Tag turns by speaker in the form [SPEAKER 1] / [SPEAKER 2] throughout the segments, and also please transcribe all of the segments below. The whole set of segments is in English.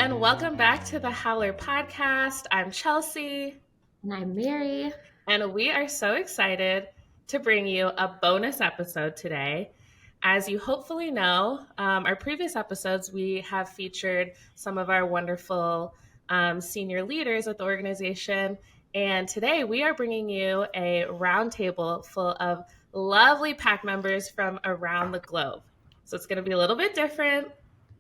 [SPEAKER 1] and welcome back to the Howler podcast. I'm Chelsea.
[SPEAKER 2] And I'm Mary.
[SPEAKER 1] And we are so excited to bring you a bonus episode today. As you hopefully know, our previous episodes, we have featured some of our wonderful senior leaders at the organization. And today we are bringing you a roundtable full of lovely PAC members from around the globe. So it's going to be a little bit different,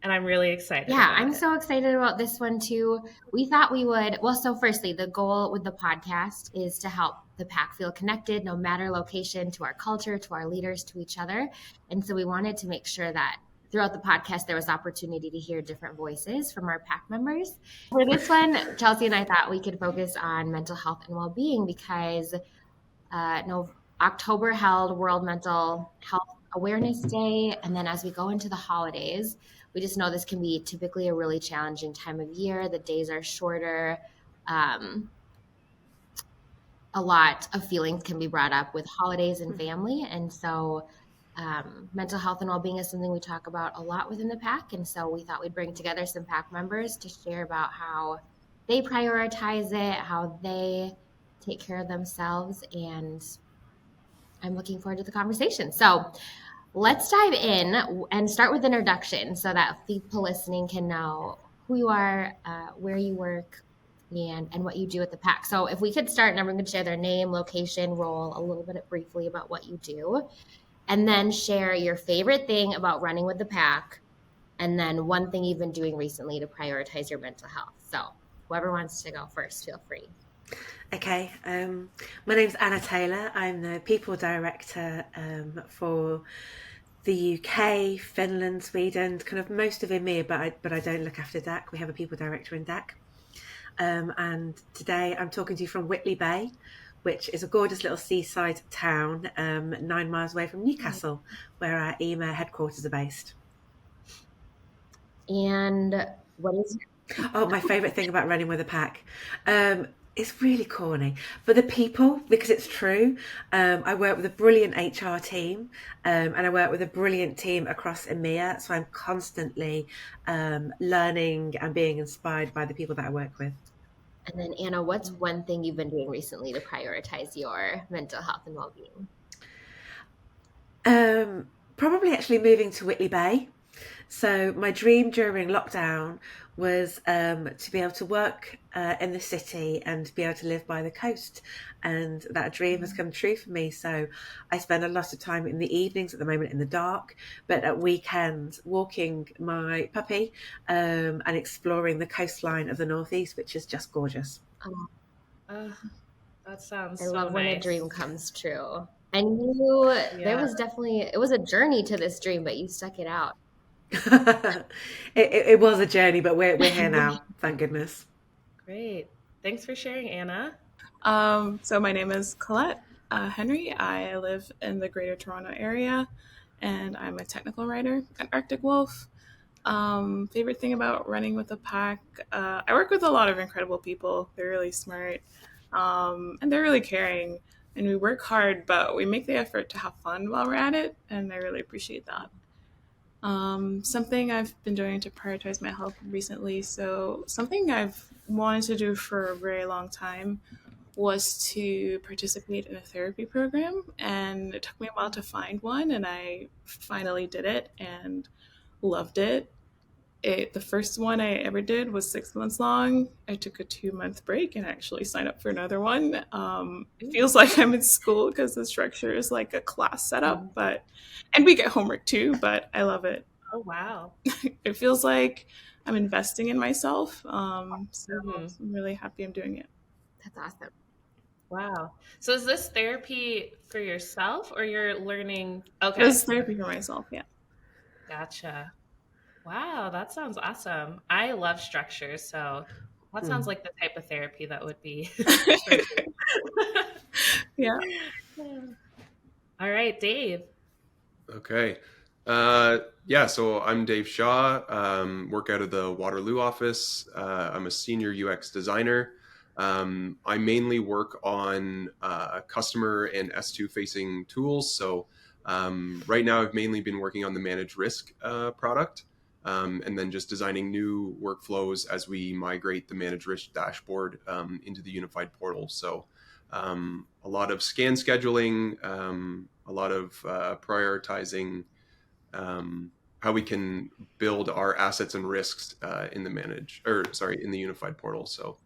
[SPEAKER 1] and I'm really excited about
[SPEAKER 2] I'm
[SPEAKER 1] it.
[SPEAKER 2] so excited about this one too. We thought we would, so firstly, the goal with the podcast is to help the PAC feel connected, no matter location, to our culture, to our leaders, to each other. And so we wanted to make sure that throughout the podcast, there was opportunity to hear different voices from our PAC members. For this one, Chelsea and I thought we could focus on mental health and well-being because October held World Mental Health Awareness Day. And then as we go into the holidays, we just know this can be typically a really challenging time of year. The days are shorter. A lot of feelings can be brought up with holidays and family. And so mental health and well-being is something we talk about a lot within the PAC. And so we thought we'd bring together some PAC members to share about how they prioritize it, how they take care of themselves. And I'm looking forward to the conversation. So let's dive in and start with introduction so that people listening can know who you are, where you work, and what you do at the PAC. So if we could start, and everyone could share their name, location, role, a little bit briefly about what you do, and then share your favorite thing about running with the PAC, and then one thing you've been doing recently to prioritize your mental health. So whoever wants to go first, feel free.
[SPEAKER 3] Okay, my name's Anna Taylor. I'm the People Director for the UK, Finland, Sweden, kind of most of EMEA, but I don't look after DAC. We have a People Director in DAC. And today I'm talking to you from Whitley Bay, which is a gorgeous little seaside town 9 miles away from Newcastle, where our EMEA headquarters are based.
[SPEAKER 2] And what is
[SPEAKER 3] my favourite thing about running with a PAC? It's really corny, but the people, because it's true. I work with a brilliant HR team, and I work with a brilliant team across EMEA. So I'm constantly learning and being inspired by the people that I work with.
[SPEAKER 2] And then Anna, what's one thing you've been doing recently to prioritize your mental health and well-being?
[SPEAKER 3] Probably actually moving to Whitley Bay. So my dream during lockdown was to be able to work in the city and be able to live by the coast. And that dream has come true for me. So I spend a lot of time in the evenings at the moment in the dark, but at weekends walking my puppy and exploring the coastline of the Northeast, which is just gorgeous.
[SPEAKER 1] That sounds
[SPEAKER 2] I
[SPEAKER 1] so
[SPEAKER 2] love when
[SPEAKER 1] nice.
[SPEAKER 2] a dream comes true. And you, there was definitely, it was a journey to this dream, but you stuck it out.
[SPEAKER 3] It was a journey, but we're here now. Thank goodness.
[SPEAKER 1] Great. Thanks for sharing, Anna.
[SPEAKER 4] So my name is Colette Henry. I live in the Greater Toronto area, and I'm a technical writer at Arctic Wolf. Favorite thing about running with the PAC, I work with a lot of incredible people. They're really smart, and they're really caring. And we work hard, but we make the effort to have fun while we're at it, and I really appreciate that. Something I've been doing to prioritize my health recently. So something I've wanted to do for a very long time was to participate in a therapy program. And it took me a while to find one, and I finally did it and loved it. The first one I ever did was 6 months long. I took a 2-month break and actually signed up for another one. It feels like I'm in school because the structure is like a class setup, and we get homework too, but I love it.
[SPEAKER 1] Oh, wow.
[SPEAKER 4] It feels like I'm investing in myself. I'm really happy I'm doing it.
[SPEAKER 2] That's awesome.
[SPEAKER 1] Wow. So is this therapy for yourself or you're learning? Okay.
[SPEAKER 4] It was therapy for myself, yeah.
[SPEAKER 1] Gotcha. Wow, that sounds awesome. I love structure, so that sounds like the type of therapy that would be.
[SPEAKER 4] Yeah.
[SPEAKER 1] All right, Dave.
[SPEAKER 5] Okay. So I'm Dave Shaw, work out of the Waterloo office. I'm a senior UX designer. I mainly work on customer and S2 facing tools. So right now I've mainly been working on the managed risk product. and then just designing new workflows as we migrate the managed risk dashboard into the unified portal. So a lot of scan scheduling, a lot of prioritizing how we can build our assets and risks in the unified portal. So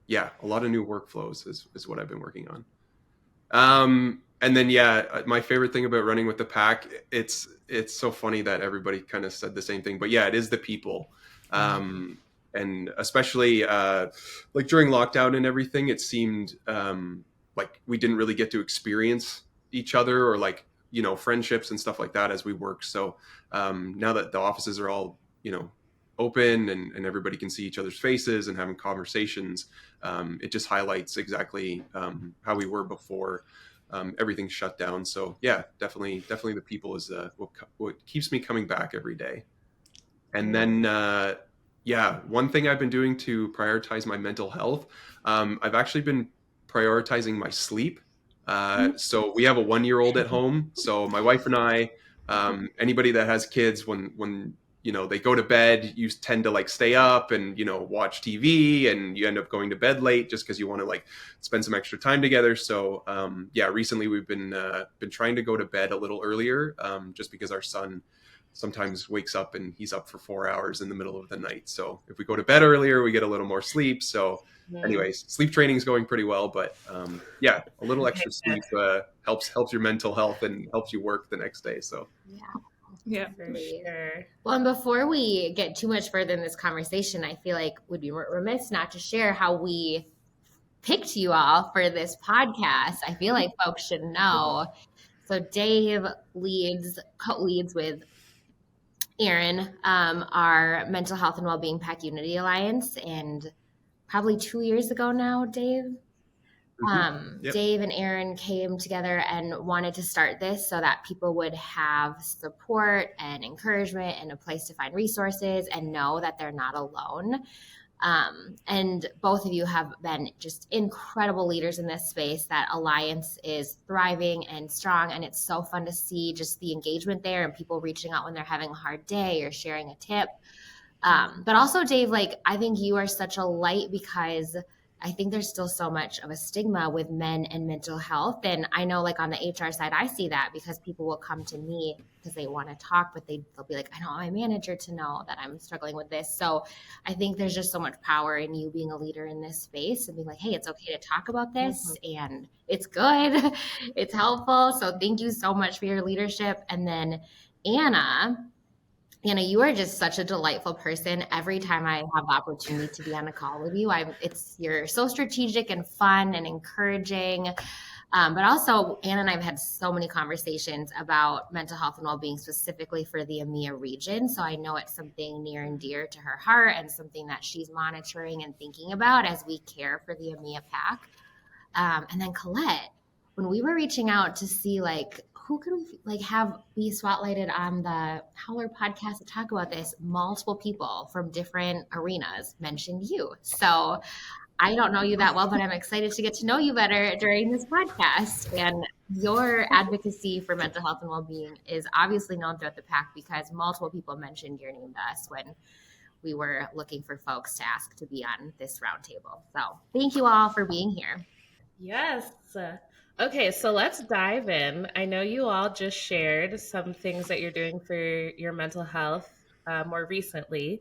[SPEAKER 5] yeah, a lot of new workflows is what I've been working on. And then yeah, my favorite thing about running with the pack, it's so funny that everybody kind of said the same thing, but yeah, it is the people. And especially like during lockdown and everything, it seemed like we didn't really get to experience each other or like, you know, friendships and stuff like that as we work. So now that the offices are all, you know, open and everybody can see each other's faces and having conversations, it just highlights exactly how we were before everything's shut down. So yeah, definitely the people is what keeps me coming back every day. And then yeah, one thing I've been doing to prioritize my mental health, I've actually been prioritizing my sleep. So we have a 1-year-old at home. So my wife and I, anybody that has kids, when you know they go to bed, you tend to like stay up and, you know, watch TV, and you end up going to bed late just because you want to like spend some extra time together. So yeah, recently we've been trying to go to bed a little earlier, just because our son sometimes wakes up and he's up for 4 hours in the middle of the night. So if we go to bed earlier, we get a little more sleep. So anyways, sleep training is going pretty well, but yeah, a little extra sleep helps your mental health and helps you work the next day. So
[SPEAKER 4] Yeah.
[SPEAKER 1] For sure.
[SPEAKER 2] Well, and before we get too much further in this conversation, I feel like we'd be remiss not to share how we picked you all for this podcast. I feel like folks should know. So Dave co-leads with Aaron, our Mental Health and Wellbeing Pack Unity Alliance, and probably 2 years ago now, Dave,
[SPEAKER 5] Yep.
[SPEAKER 2] Dave and Aaron came together and wanted to start this so that people would have support and encouragement and a place to find resources and know that they're not alone. And both of you have been just incredible leaders in this space. That alliance is thriving and strong, and it's so fun to see just the engagement there and people reaching out when they're having a hard day or sharing a tip. But also, Dave, like, I think you are such a light, because I think there's still so much of a stigma with men and mental health. And I know, like, on the HR side, I see that because people will come to me because they want to talk, but they'll be like, I don't want my manager to know that I'm struggling with this. So I think there's just so much power in you being a leader in this space and being like, hey, it's okay to talk about this, and it's good. It's helpful. So thank you so much for your leadership. And then Anna, you are just such a delightful person. Every time I have the opportunity to be on a call with you, you're so strategic and fun and encouraging. But also, Anna and I have had so many conversations about mental health and well-being specifically for the EMEA region. So I know it's something near and dear to her heart and something that she's monitoring and thinking about as we care for the EMEA pack. And then Colette, when we were reaching out to see like who could we like have be spotlighted on the Howler podcast to talk about this, multiple people from different arenas mentioned you. So I don't know you that well, but I'm excited to get to know you better during this podcast. And your advocacy for mental health and well-being is obviously known throughout the pack because multiple people mentioned your name to us when we were looking for folks to ask to be on this roundtable. So thank you all for being here.
[SPEAKER 1] Yes. Okay, so let's dive in. I know you all just shared some things that you're doing for your mental health more recently,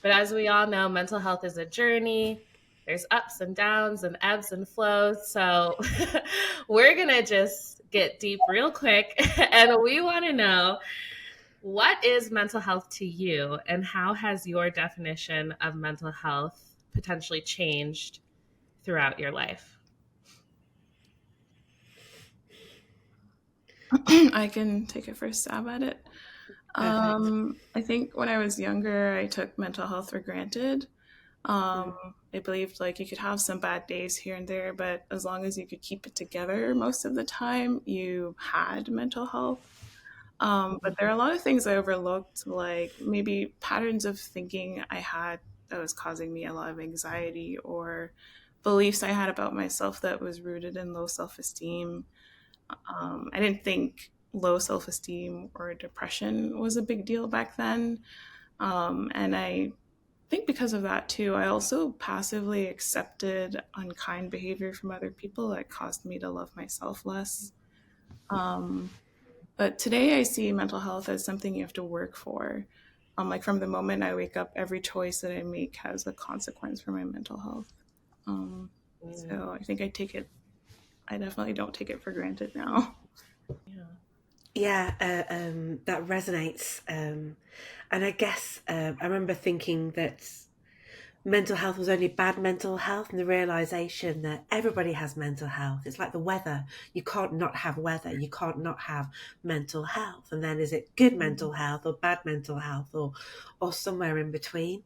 [SPEAKER 1] but as we all know, mental health is a journey. There's ups and downs and ebbs and flows. So we're going to just get deep real quick, and we want to know, what is mental health to you, and how has your definition of mental health potentially changed throughout your life?
[SPEAKER 4] I can take a first stab at it. I think when I was younger, I took mental health for granted. I believed like you could have some bad days here and there, but as long as you could keep it together most of the time, you had mental health. But there are a lot of things I overlooked, like maybe patterns of thinking I had that was causing me a lot of anxiety, or beliefs I had about myself that was rooted in low self-esteem. I didn't think low self-esteem or depression was a big deal back then. And I think because of that too, I also passively accepted unkind behavior from other people that caused me to love myself less. But today I see mental health as something you have to work for. Like from the moment I wake up, every choice that I make has a consequence for my mental health. So I think I definitely don't take it for granted now.
[SPEAKER 3] Yeah, that resonates. And I guess I remember thinking that mental health was only bad mental health, and the realization that everybody has mental health. It's like the weather. You can't not have weather. You can't not have mental health. And then is it good mental health or bad mental health, or somewhere in between?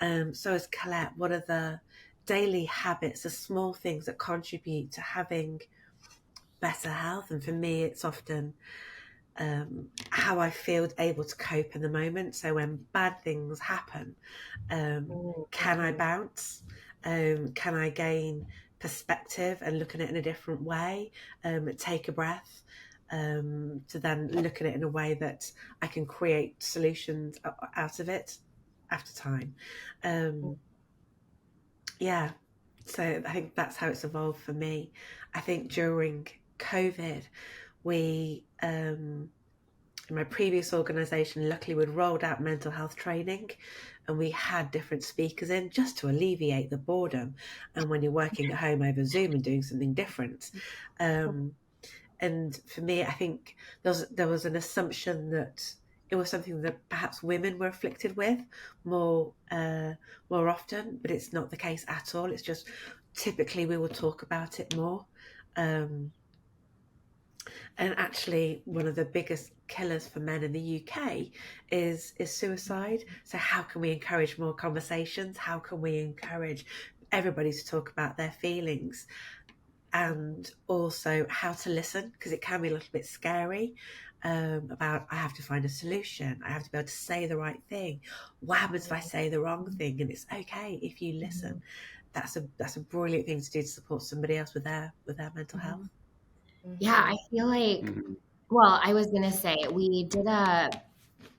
[SPEAKER 3] So as Colette, what are the daily habits, the small things that contribute to having better health? And for me, it's often how I feel able to cope in the moment. So when bad things happen, can I bounce? Can I gain perspective and look at it in a different way? Take a breath, to then look at it in a way that I can create solutions out of it after time. Yeah, so I think that's how it's evolved for me. I think during COVID, we in my previous organisation, luckily we'd rolled out mental health training, and we had different speakers in just to alleviate the boredom. And when you're working at home over Zoom and doing something different, and for me, I think there was an assumption that it was something that perhaps women were afflicted with more often, but it's not the case at all. It's just typically we will talk about it more. And actually, one of the biggest killers for men in the UK is suicide. So how can we encourage more conversations? How can we encourage everybody to talk about their feelings? And also how to listen, because it can be a little bit scary, about I have to find a solution. I have to be able to say the right thing. What happens if I say the wrong thing? And it's okay if you listen. That's a brilliant thing to do to support somebody else with their mental health.
[SPEAKER 2] Yeah, I feel like, well, I was going to say, we did a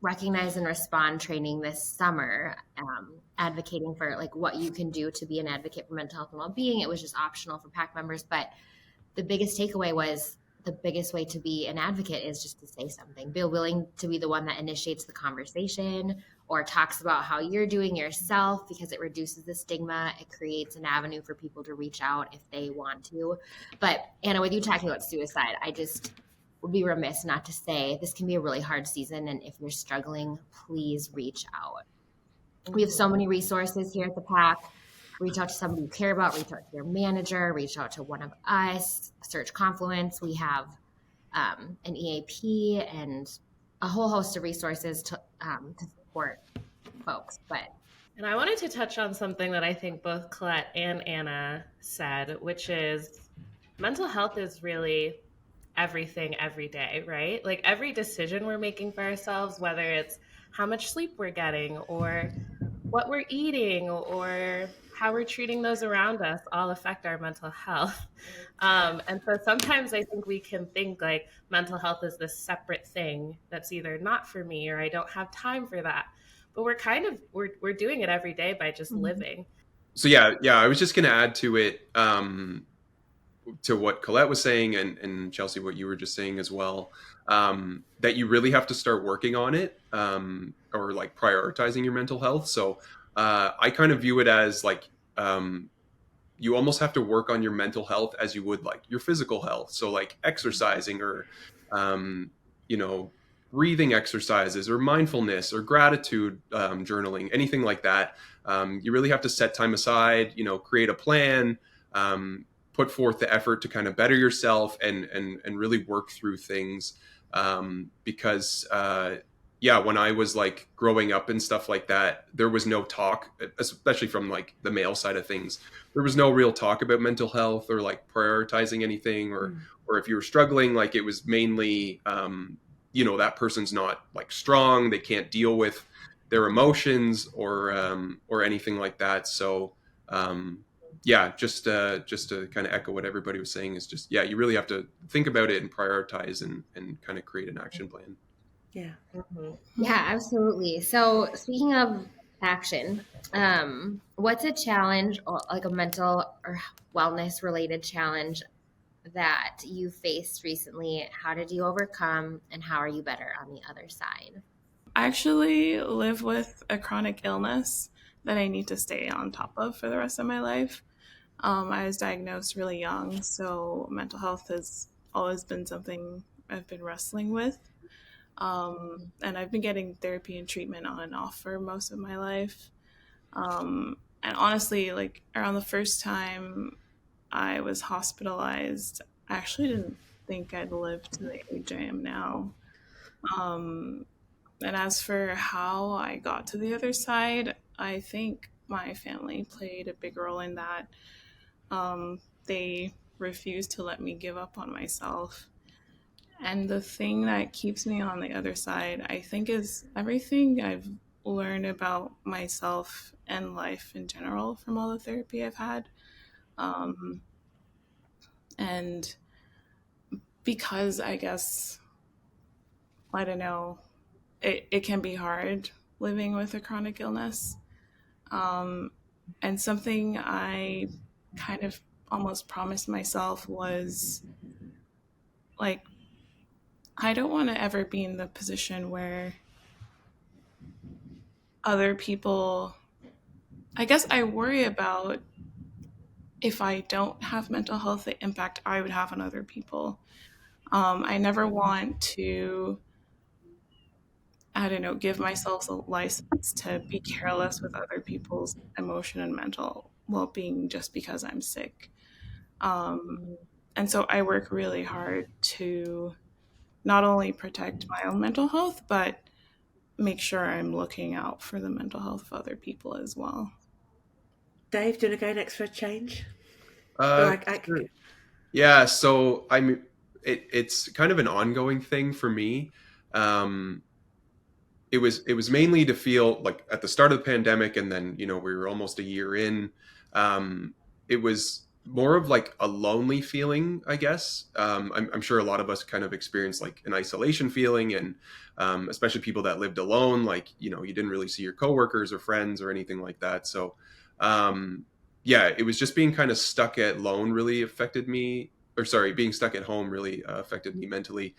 [SPEAKER 2] recognize and respond training this summer, advocating for like what you can do to be an advocate for mental health and well-being. It was just optional for PAC members, but the biggest takeaway was the biggest way to be an advocate is just to say something. Be willing to be the one that initiates the conversation or talks about how you're doing yourself, because it reduces the stigma. It creates an avenue for people to reach out if they want to. But Anna, with you talking about suicide, I just would be remiss not to say this can be a really hard season. And if you're struggling, please reach out. We have so many resources here at the PAC. Reach out to somebody you care about, reach out to your manager, reach out to one of us, search Confluence. We have an EAP and a whole host of resources to support folks.
[SPEAKER 1] And I wanted to touch on something that I think both Colette and Anna said, which is mental health is really everything every day, right? Like every decision we're making for ourselves, whether it's how much sleep we're getting or what we're eating or how we're treating those around us, all affect our mental health. And so sometimes I think we can think like mental health is this separate thing that's either not for me or I don't have time for that. But we're doing it every day by just living.
[SPEAKER 5] So yeah, I was just going to add to it, to what Colette was saying, and Chelsea, what you were just saying as well, that you really have to start working on it, or like prioritizing your mental health. So I kind of view it as like, you almost have to work on your mental health as you would like your physical health. So like exercising or, you know, breathing exercises or mindfulness or gratitude, journaling, anything like that. You really have to set time aside, you know, create a plan, put forth the effort to kind of better yourself and really work through things. Because, yeah, when I was like growing up and stuff like that, there was no talk, especially from like the male side of things. There was no real talk about mental health or like prioritizing anything, or if you were struggling, like it was mainly, you know, that person's not like strong, they can't deal with their emotions or anything like that. So, yeah, just to kind of echo what everybody was saying is just, yeah, you really have to think about it and prioritize and kind of create an action plan.
[SPEAKER 3] Yeah.
[SPEAKER 2] Yeah, absolutely. So speaking of action, what's a challenge or like a mental or wellness related challenge that you faced recently? How did you overcome and how are you better on the other side?
[SPEAKER 4] I actually live with a chronic illness that I need to stay on top of for the rest of my life. I was diagnosed really young, so mental health has always been something I've been wrestling with. And I've been getting therapy and treatment on and off for most of my life. And honestly, like around the first time I was hospitalized, I actually didn't think I'd live to the age I am now. Um, and as for how I got to the other side, I think my family played a big role in that. They refused to let me give up on myself. And the thing that keeps me on the other side, I think, is everything I've learned about myself and life in general from all the therapy I've had. Um, and because I guess, I don't know, it can be hard living with a chronic illness. Um, and something I kind of almost promised myself was like, I don't want to ever be in the position where other people, I guess I worry about if I don't have mental health, the impact I would have on other people. I never want to, I don't know, give myself a license to be careless with other people's emotion and mental well being just because I'm sick. Um, and so I work really hard to not only protect my own mental health, but make sure I'm looking out for the mental health of other people as well.
[SPEAKER 3] Dave, do you want to go next for a change? Or
[SPEAKER 5] Uh, sure. Yeah, so it's kind of an ongoing thing for me. Um, it was mainly to feel like at the start of the pandemic, and then we were almost a year in. It was more of like a lonely feeling, I guess. I'm sure a lot of us kind of experienced like an isolation feeling, and especially people that lived alone, like you didn't really see your coworkers or friends or anything like that. So um, yeah, it was just being kind of stuck at lone really affected me. Or sorry, being stuck at home really affected me mentally.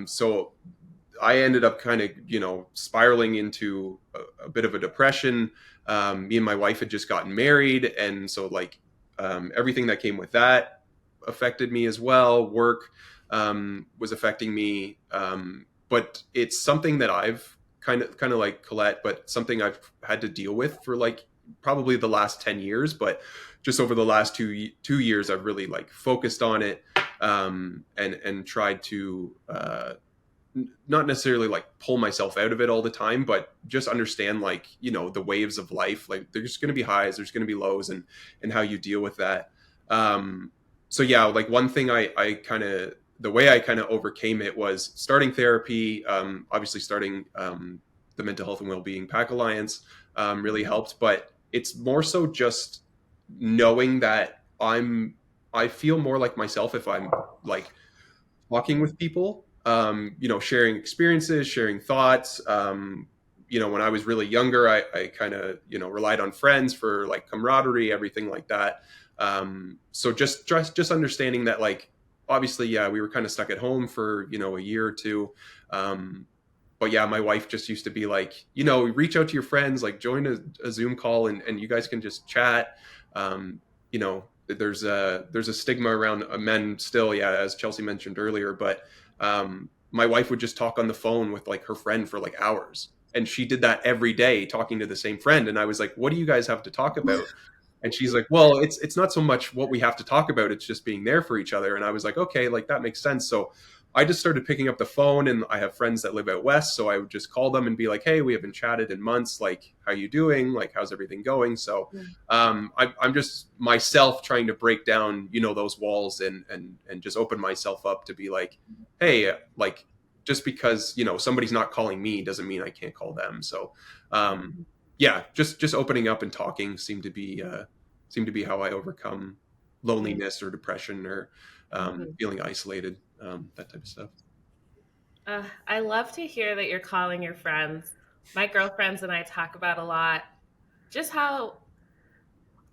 [SPEAKER 5] So I ended up kind of, spiraling into a bit of a depression. Me and my wife had just gotten married, and so like everything that came with that affected me as well. Work was affecting me, but it's something that I've kind of like Colette, but something I've had to deal with for like probably the last 10 years. But just over the last 2 years, I've really like focused on it and tried to. Not necessarily like pull myself out of it all the time, but just understand like the waves of life. Like there's going to be highs, there's going to be lows, and how you deal with that. So yeah, like one thing I kind of the way I kind of overcame it was starting therapy. Obviously starting the Mental Health and Wellbeing Pack Alliance really helped, but it's more so just knowing that I feel more like myself if I'm like talking with people, sharing experiences, sharing thoughts. When I was really younger, I kind of, relied on friends for like camaraderie, everything like that. So just understanding that, like, obviously, yeah, we were kind of stuck at home for, a year or two. But yeah, my wife just used to be like, reach out to your friends, like join a Zoom call and you guys can just chat. There's a stigma around men still, yeah, as Chelsea mentioned earlier, but my wife would just talk on the phone with like her friend for like hours. And she did that every day talking to the same friend. And I was like, what do you guys have to talk about? And she's like, well, it's not so much what we have to talk about, it's just being there for each other. And I was like, okay, like that makes sense. So I just started picking up the phone, and I have friends that live out west, so I would just call them and be like, hey, we haven't chatted in months, like how you doing, like how's everything going? So I'm just myself trying to break down those walls and just open myself up to be like, hey, like just because somebody's not calling me doesn't mean I can't call them. So yeah, just opening up and talking seemed to be how I overcome loneliness or depression or feeling isolated, that type of stuff.
[SPEAKER 1] I love to hear that you're calling your friends. My girlfriends and I talk about a lot just how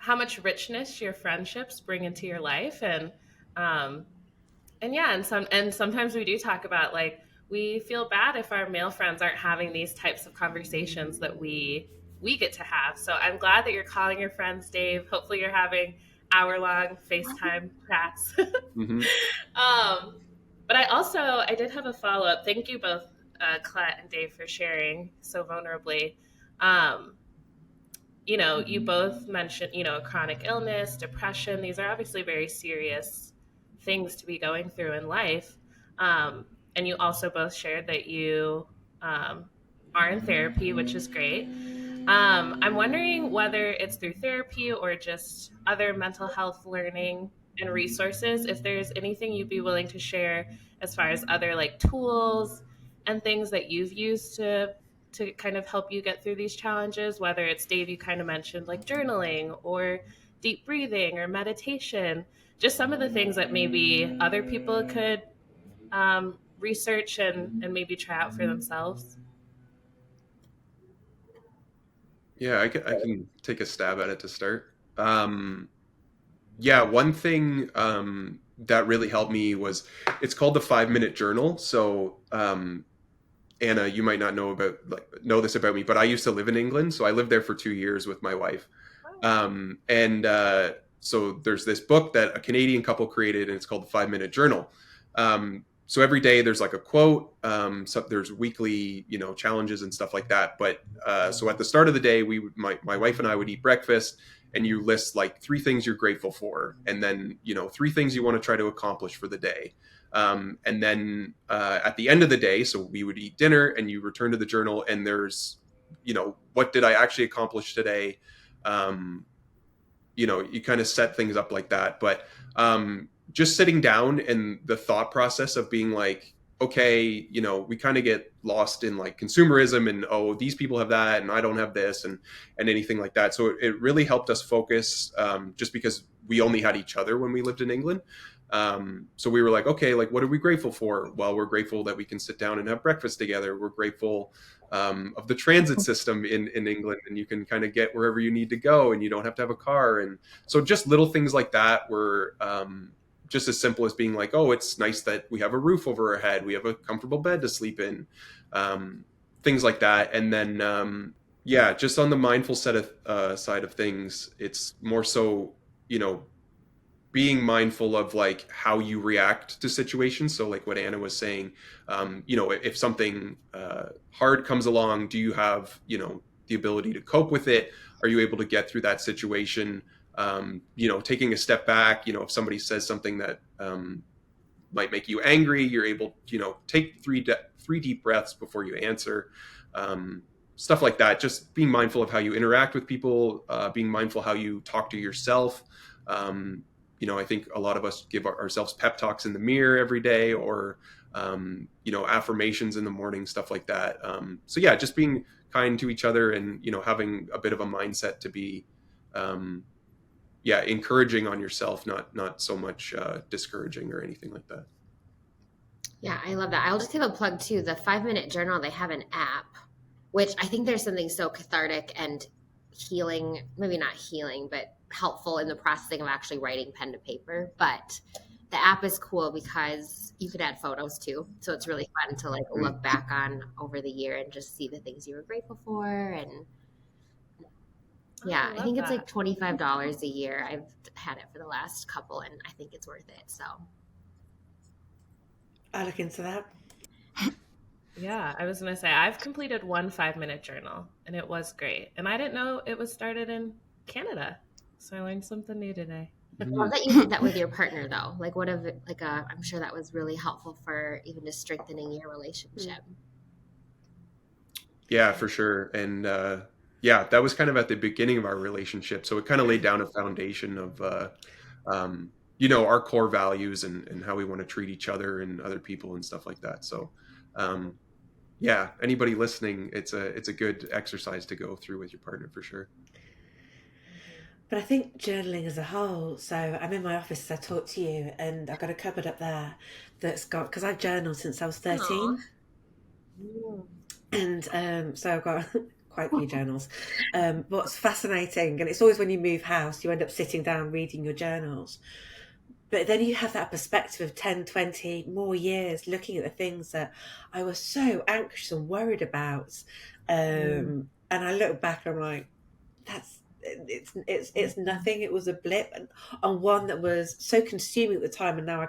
[SPEAKER 1] much richness your friendships bring into your life, um, and yeah, and sometimes we do talk about like we feel bad if our male friends aren't having these types of conversations that we get to have. So I'm glad that you're calling your friends, Dave. Hopefully you're having hour-long FaceTime chats.
[SPEAKER 5] Hmm.
[SPEAKER 1] um, but I did have a follow-up. Thank you both, Colette and Dave, for sharing so vulnerably. Um, you both mentioned, chronic illness, depression. These are obviously very serious things to be going through in life. And you also both shared that you um, are in therapy, which is great. I'm wondering whether it's through therapy or just other mental health learning and resources, if there's anything you'd be willing to share as far as other like tools and things that you've used to kind of help you get through these challenges, whether it's Dave, you kind of mentioned like journaling or deep breathing or meditation, just some of the things that maybe other people could research and maybe try out for themselves.
[SPEAKER 5] Yeah, I can take a stab at it to start. Yeah, one thing that really helped me was it's called the 5 minute journal. So Anna, you might not know this about me, but I used to live in England, so I lived there for 2 years with my wife. And so there's this book that a Canadian couple created, and it's called the 5 minute journal. So every day there's like a quote. So there's weekly, challenges and stuff like that. But so at the start of the day, my wife and I would eat breakfast, and you list like three things you're grateful for, and then three things you want to try to accomplish for the day. And then at the end of the day, so we would eat dinner, and you return to the journal, and there's, what did I actually accomplish today? Um, you kind of set things up like that. But just sitting down and the thought process of being like, okay, we kind of get lost in like consumerism and, oh, these people have that and I don't have this, and anything like that. So it really helped us focus, just because we only had each other when we lived in England. So we were like, okay, like, what are we grateful for? Well, we're grateful that we can sit down and have breakfast together. We're grateful of the transit system in England, and you can kind of get wherever you need to go, and you don't have to have a car. And so just little things like that were just as simple as being like, oh, it's nice that we have a roof over our head, we have a comfortable bed to sleep in, things like that. And then yeah, just on the mindful side of things, it's more so, being mindful of like how you react to situations. So like what Anna was saying, if something hard comes along, do you have, the ability to cope with it? Are you able to get through that situation? Taking a step back, if somebody says something that might make you angry, you're able, take three deep breaths before you answer. Stuff like that. Just being mindful of how you interact with people, being mindful how you talk to yourself. I think a lot of us give ourselves pep talks in the mirror every day, or affirmations in the morning, stuff like that. So yeah, just being kind to each other, and having a bit of a mindset to be encouraging on yourself, not so much discouraging or anything like that.
[SPEAKER 2] Yeah, I love that. I'll just give a plug too. The 5 minute journal, they have an app, which I think there's something so cathartic and healing, maybe not healing, but helpful in the processing of actually writing pen to paper. But the app is cool because you could add photos too. So it's really fun to like look back on over the year and just see the things you were grateful for. And yeah, I think it's like $25 a year. I've had it for the last couple, and I think it's worth it. So
[SPEAKER 3] I'll look into that.
[SPEAKER 1] Yeah, I was going to say, I've completed one 5 minute journal, and it was great. And I didn't know it was started in Canada. So I learned something new today.
[SPEAKER 2] I love that you did that with your partner, though. Like, I'm sure that was really helpful for even just strengthening your relationship.
[SPEAKER 5] Yeah, for sure. And yeah, that was kind of at the beginning of our relationship. So it kind of laid down a foundation of, our core values, and how we want to treat each other and other people and stuff like that. So, yeah, anybody listening, it's a good exercise to go through with your partner for sure.
[SPEAKER 3] But I think journaling as a whole, so I'm in my office as I talk to you, and I've got a cupboard up there that's got, because I've journaled since I was 13. And so I've got quite a few journals. What's fascinating, and it's always when you move house, you end up sitting down reading your journals. But then you have that perspective of 10, 20 more years looking at the things that I was so anxious and worried about. And I look back and I'm like, it's nothing. It was a blip, and one that was so consuming at the time, and now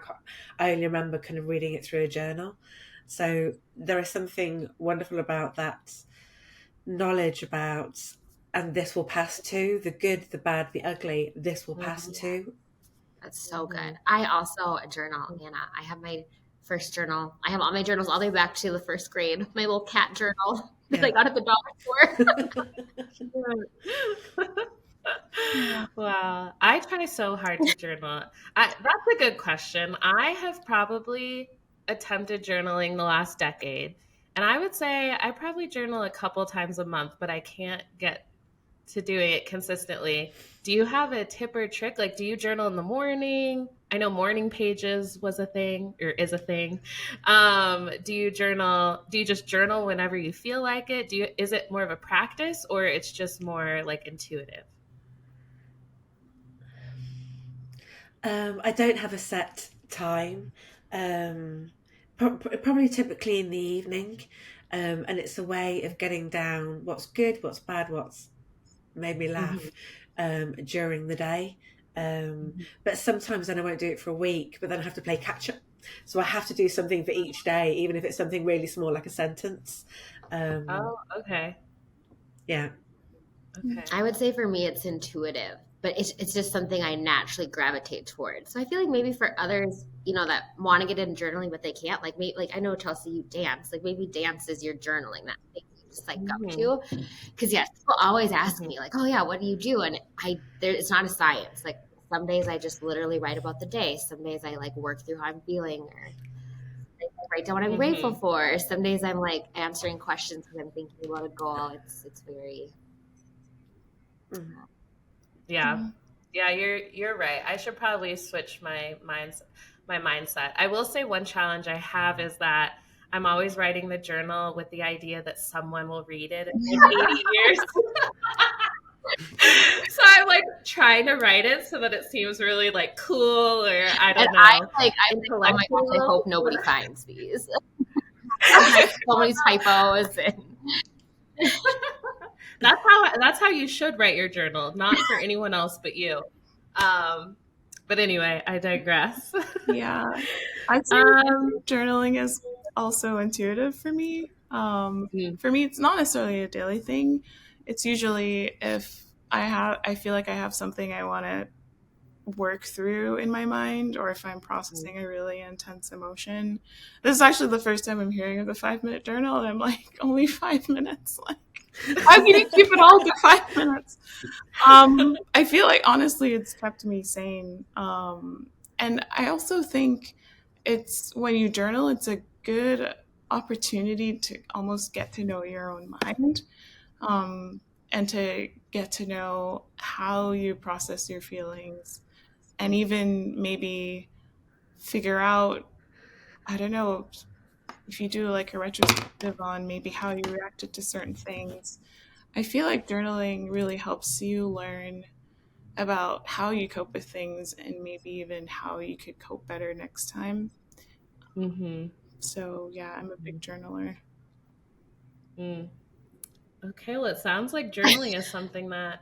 [SPEAKER 3] I only remember kind of reading it through a journal. So there is something wonderful about that knowledge about, and this will pass too. The good, the bad, the ugly. This will pass too.
[SPEAKER 2] That's so good. I also journal, Anna. I have my first journal. I have all my journals all the way back to the first grade. My little cat journal that I got at the dollar store.
[SPEAKER 1] Wow. I try so hard to journal. That's a good question. I have probably attempted journaling the last decade. And I would say I probably journal a couple times a month, but I can't get to doing it consistently. Do you have a tip or trick? Like, do you journal in the morning? I know morning pages was a thing or is a thing. Do you just journal whenever you feel like it? Is it more of a practice or it's just more like intuitive?
[SPEAKER 3] I don't have a set time. Probably typically in the evening, and it's a way of getting down what's good, what's bad, what's made me laugh during the day. But sometimes then I won't do it for a week, but then I have to play catch up. So I have to do something for each day, even if it's something really small, like a sentence.
[SPEAKER 1] Oh, okay.
[SPEAKER 3] Yeah.
[SPEAKER 1] Okay.
[SPEAKER 2] I would say for me, it's intuitive, but it's just something I naturally gravitate towards. So I feel like maybe for others, that want to get into journaling, but they can't, like I know, Chelsea, you dance, like maybe dance is your journaling, that thing you just like up to. Because yes, people always ask me like, oh yeah, what do you do? And it's not a science. Like some days I just literally write about the day. Some days I like work through how I'm feeling, or I write down what I'm grateful for. Some days I'm like answering questions because I'm thinking about a goal. It's very...
[SPEAKER 1] Yeah. Yeah, you're right. I should probably switch my mindset. I will say one challenge I have is that I'm always writing the journal with the idea that someone will read it in like 80 years. So I'm like trying to write it so that it seems really like cool, or I don't know.
[SPEAKER 2] I oh my gosh, I hope nobody finds these. So many typos.
[SPEAKER 1] That's how you should write your journal, not for anyone else but you. But anyway, I digress.
[SPEAKER 4] Yeah, I'd say journaling is also intuitive for me. For me, it's not necessarily a daily thing. It's usually if I feel like I have something I want to work through in my mind, or if I'm processing a really intense emotion. This is actually the first time I'm hearing of the 5-minute journal, and I'm like, only 5 minutes? Like, how can you keep it all to 5 minutes? I feel like honestly it's kept me sane. And I also think it's when you journal, it's a good opportunity to almost get to know your own mind, and to get to know how you process your feelings, and even maybe figure out, I don't know, if you do like a retrospective on maybe how you reacted to certain things. I feel like journaling really helps you learn about how you cope with things, and maybe even how you could cope better next time. So yeah, I'm a big journaler.
[SPEAKER 1] Okay, well, it sounds like journaling is something that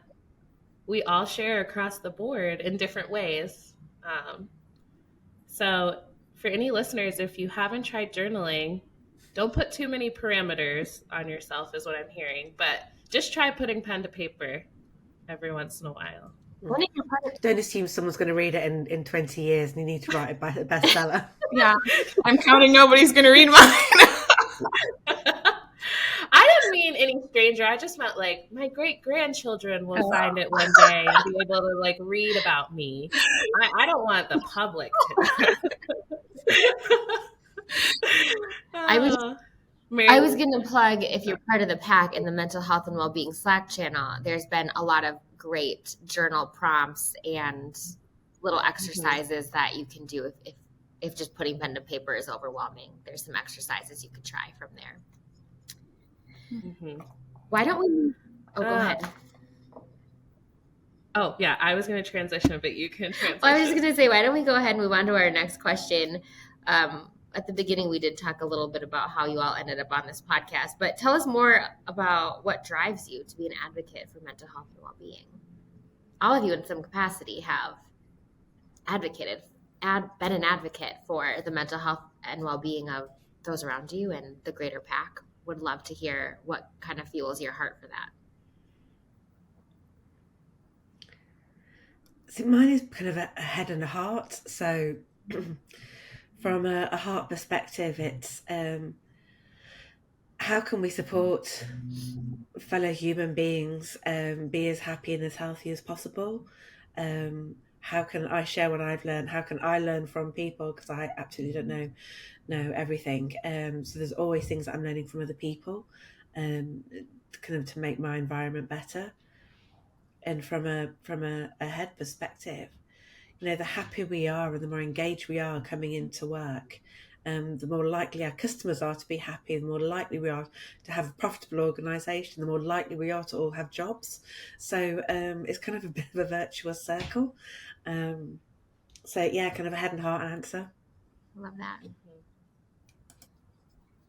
[SPEAKER 1] we all share across the board in different ways. So for any listeners, if you haven't tried journaling, don't put too many parameters on yourself is what I'm hearing, but just try putting pen to paper every once in a while.
[SPEAKER 3] Don't assume someone's going to read it in 20 years and you need to write a bestseller.
[SPEAKER 4] Yeah, I'm counting nobody's going to read mine.
[SPEAKER 1] I didn't mean any stranger. I just meant like my great-grandchildren will find it one day and be able to like read about me. I don't want the public to.
[SPEAKER 2] I was going to plug, if you're part of the PAC in the Mental Health and Wellbeing Slack channel, there's been a lot of great journal prompts and little exercises that you can do if just putting pen to paper is overwhelming. There's some exercises you could try from there.
[SPEAKER 1] Mm-hmm.
[SPEAKER 2] Why don't we? Oh, go
[SPEAKER 1] Uh,
[SPEAKER 2] ahead.
[SPEAKER 1] Oh, yeah, I was going to transition, but you can transition.
[SPEAKER 2] Well, I was just going to say, why don't we go ahead and move on to our next question? At the beginning, we did talk a little bit about how you all ended up on this podcast, but tell us more about what drives you to be an advocate for mental health and well-being. All of you, in some capacity, have been an advocate for the mental health and well-being of those around you and the greater pack. Would love to hear what kind of fuels your heart for that.
[SPEAKER 3] So mine is kind of a head and a heart. So from a heart perspective, it's how can we support fellow human beings be as happy and as healthy as possible? How can I share what I've learned? How can I learn from people? Because I absolutely don't know everything. So there's always things that I'm learning from other people, kind of to make my environment better. And from a head perspective, the happier we are and the more engaged we are coming into work, the more likely our customers are to be happy, the more likely we are to have a profitable organisation, the more likely we are to all have jobs. So it's kind of a bit of a virtuous circle. So yeah, kind of a head and heart answer.
[SPEAKER 2] Love that.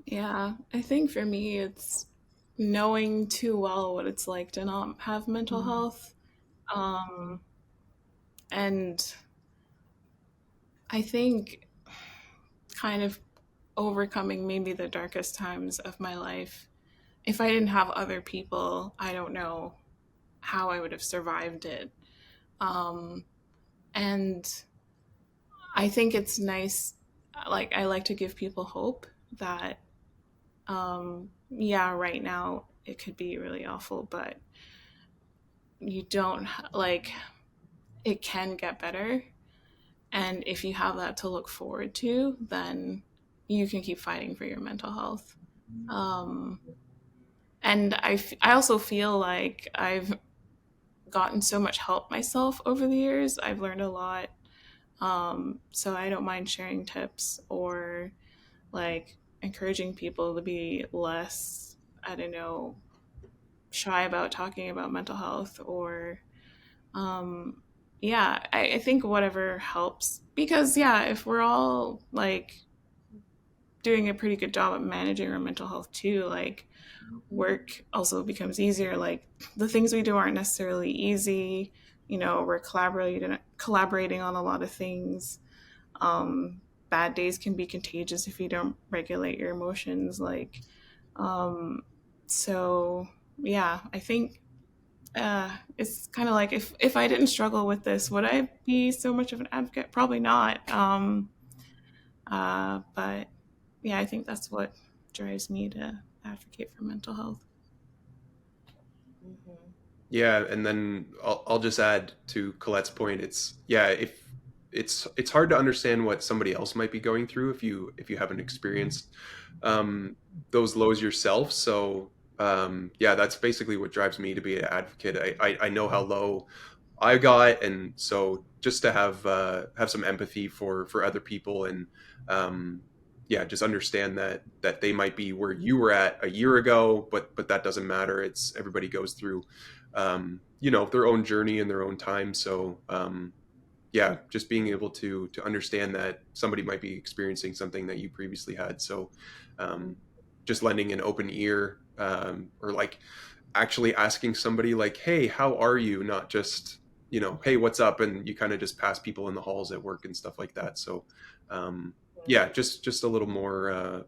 [SPEAKER 4] Yeah, I think for me, it's knowing too well what it's like to not have mental health. And I think kind of overcoming maybe the darkest times of my life. If I didn't have other people, I don't know how I would have survived it. And I think it's nice, like, I like to give people hope that, yeah, right now it could be really awful, but you don't, like, it can get better. And if you have that to look forward to, then you can keep fighting for your mental health. And I also feel like I've gotten so much help myself over the years. I've learned a lot. So I don't mind sharing tips or like encouraging people to be less, I don't know, shy about talking about mental health or, yeah, I think whatever helps. Because, yeah, if we're all like doing a pretty good job at managing our mental health too, like work also becomes easier. Like the things we do aren't necessarily easy. You know, we're collaborating on a lot of things. Bad days can be contagious if you don't regulate your emotions. Like, so yeah, I think it's kind of like if I didn't struggle with this, would I be so much of an advocate? Probably not. But yeah, I think that's what drives me to advocate for mental health.
[SPEAKER 1] Mm-hmm.
[SPEAKER 5] Yeah, and then I'll just add to Colette's point. It's yeah, if it's hard to understand what somebody else might be going through if you haven't experienced um, those lows yourself. So yeah, that's basically what drives me to be an advocate. I know how low I got, and so just to have some empathy for other people, and yeah, just understand that they might be where you were at a year ago, but that doesn't matter. It's everybody goes through their own journey in their own time. So yeah, just being able to understand that somebody might be experiencing something that you previously had. So just lending an open ear, or like actually asking somebody like, hey, how are you? Not just, hey, what's up? And you kind of just pass people in the halls at work and stuff like that. So yeah, just a little more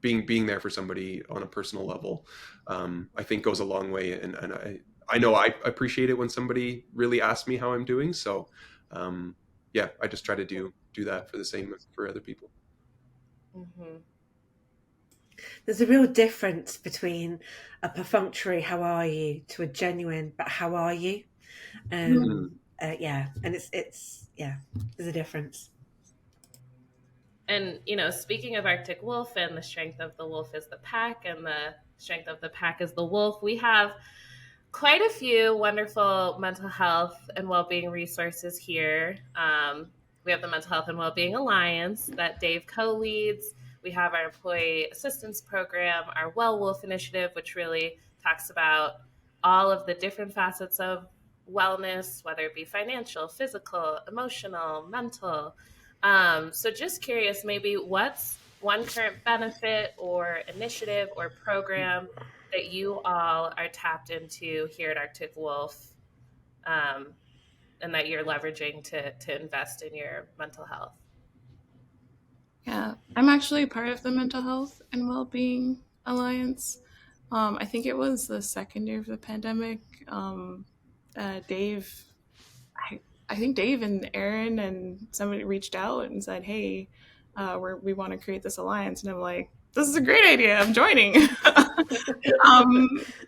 [SPEAKER 5] being there for somebody on a personal level, I think goes a long way. And I know I appreciate it when somebody really asks me how I'm doing. So yeah, I just try to do that for the same for other people.
[SPEAKER 1] Mm-hmm.
[SPEAKER 3] There's a real difference between a perfunctory "how are you" to a genuine "but how are you." Yeah, and it's yeah, there's a difference.
[SPEAKER 1] And, speaking of Arctic Wolf and the strength of the wolf is the pack and the strength of the pack is the wolf, we have quite a few wonderful mental health and well-being resources here. We have the Mental Health and Wellbeing Alliance that Dave co-leads. We have our employee assistance program, our Wolf initiative, which really talks about all of the different facets of wellness, whether it be financial, physical, emotional, mental. So just curious, maybe what's one current benefit or initiative or program that you all are tapped into here at Arctic Wolf, um, and that you're leveraging to invest in your mental health?
[SPEAKER 4] Yeah, I'm actually part of the Mental Health and Wellbeing Alliance. I think it was the second year of the pandemic. Dave, I think Dave and Aaron and somebody reached out and said, "Hey, we want to create this alliance," and I'm like, "This is a great idea. I'm joining."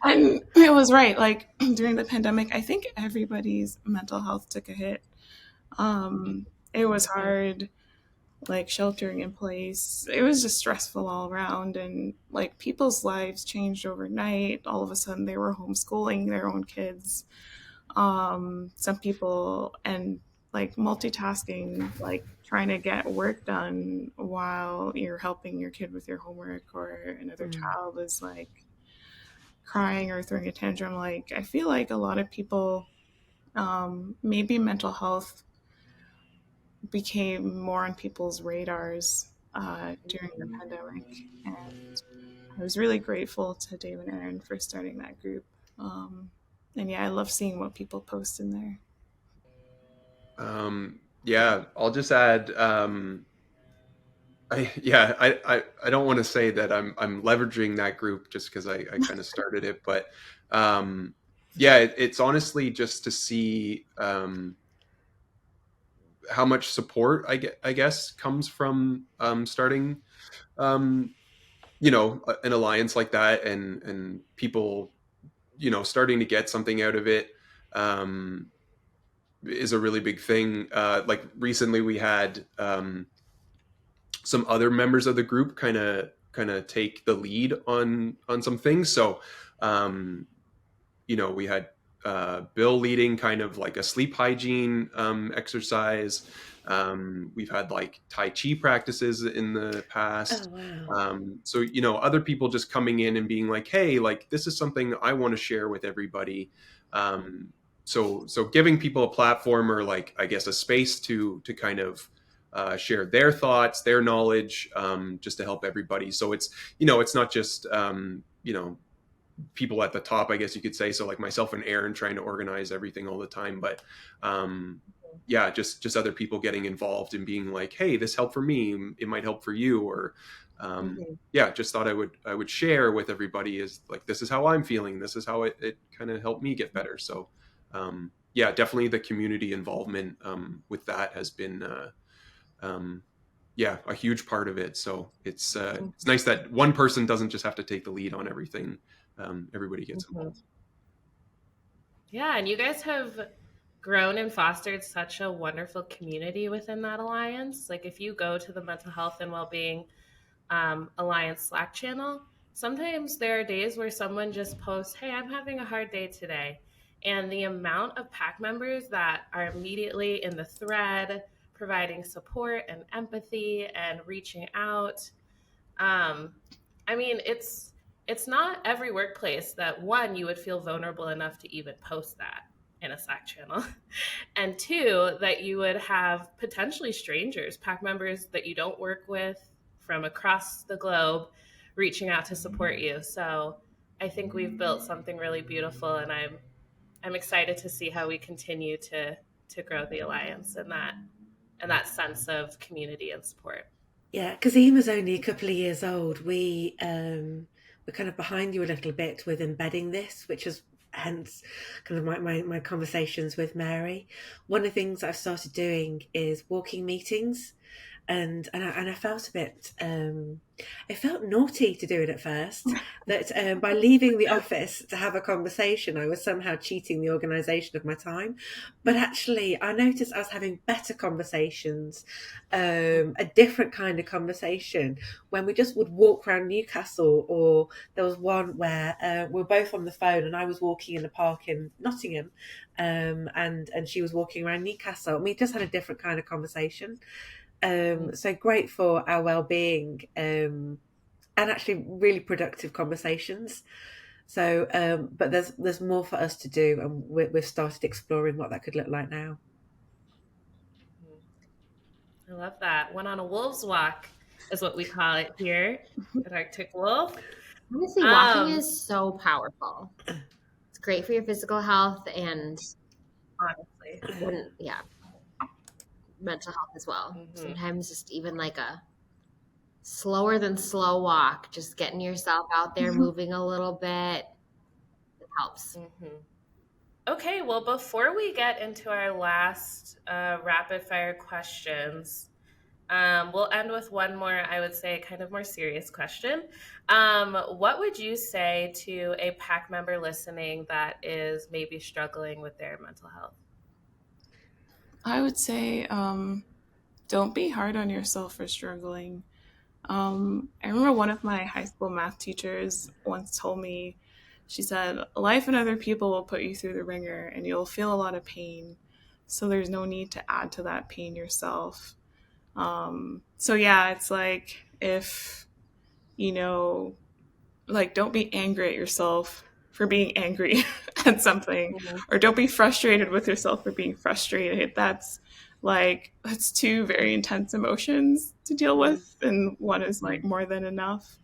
[SPEAKER 4] And it was right. Like during the pandemic, I think everybody's mental health took a hit. It was hard, like sheltering in place. It was just stressful all around, and like people's lives changed overnight. All of a sudden, they were homeschooling their own kids. Some people, and like multitasking, like trying to get work done while you're helping your kid with your homework, or another child is like crying or throwing a tantrum. Like I feel like a lot of people, maybe mental health became more on people's radars during the pandemic. And I was really grateful to Dave and Aaron for starting that group. And yeah, I love seeing what people post in there.
[SPEAKER 5] Yeah, I'll just add. I don't want to say that I'm leveraging that group just because I kind of started it, but yeah, it's honestly just to see how much support I guess comes from starting an alliance like that, and people starting to get something out of it is a really big thing. Like recently we had some other members of the group kind of take the lead on some things. So we had Bill leading kind of like a sleep hygiene exercise. We've had like Tai Chi practices in the
[SPEAKER 3] Oh,
[SPEAKER 5] past.
[SPEAKER 3] wow.
[SPEAKER 5] So other people just coming in and being like, hey, like this is something I want to share with everybody. So giving people a platform, or like I guess a space to kind of share their thoughts, their knowledge, just to help everybody. So it's not just people at the top, I guess you could say. So like myself and Aaron trying to organize everything all the time, but yeah, just other people getting involved and being like, hey, this helped for me, it might help for you, or yeah, just thought I would share with everybody, is like, this is how I'm feeling, this is how it kind of helped me get better. So yeah, definitely the community involvement with that has been yeah, a huge part of it. So it's nice that one person doesn't just have to take the lead on everything. Everybody gets involved.
[SPEAKER 1] Yeah, and you guys have grown and fostered such a wonderful community within that alliance. Like if you go to the Mental Health and Wellbeing Alliance Slack channel, sometimes there are days where someone just posts, "Hey, I'm having a hard day today." And the amount of PAC members that are immediately in the thread providing support and empathy and reaching out. Um, I mean, it's not every workplace that, one, you would feel vulnerable enough to even post that in a Slack channel, and two, that you would have potentially strangers, PAC members that you don't work with from across the globe, reaching out to support you. So I think we've built something really beautiful, and I'm excited to see how we continue to grow the alliance and that sense of community and support.
[SPEAKER 3] Yeah, because Ema's only a couple of years old. We're kind of behind you a little bit with embedding this, which is hence kind of my conversations with Mary. One of the things I've started doing is walking meetings, and I felt a bit it felt naughty to do it at first, that by leaving the office to have a conversation I was somehow cheating the organisation of my time, but actually I noticed I was having better conversations, a different kind of conversation, when we just would walk around Newcastle. Or there was one where we were both on the phone and I was walking in the park in Nottingham, and she was walking around Newcastle, and we just had a different kind of conversation. So great for our well-being, and actually really productive conversations. So, but there's more for us to do, and we've started exploring what that could look like now.
[SPEAKER 1] I love that. Went on a wolf's walk is what we call it here at Arctic Wolf.
[SPEAKER 2] Honestly, walking is so powerful. It's great for your physical health and
[SPEAKER 1] honestly,
[SPEAKER 2] mental health as well.
[SPEAKER 1] Mm-hmm.
[SPEAKER 2] Sometimes just even like a slower than slow walk, just getting yourself out there, moving a little bit, it helps.
[SPEAKER 1] Mm-hmm. Okay, well, before we get into our last rapid fire questions, we'll end with one more, I would say, kind of more serious question. What would you say to a PAC member listening that is maybe struggling with their mental health?
[SPEAKER 4] I would say don't be hard on yourself for struggling. I remember one of my high school math teachers once told me, she said, life and other people will put you through the ringer and you'll feel a lot of pain. So there's no need to add to that pain yourself. So yeah, it's like if, like don't be angry at yourself for being angry at something, or don't be frustrated with yourself for being frustrated. That's two very intense emotions to deal with, and one is like more than enough.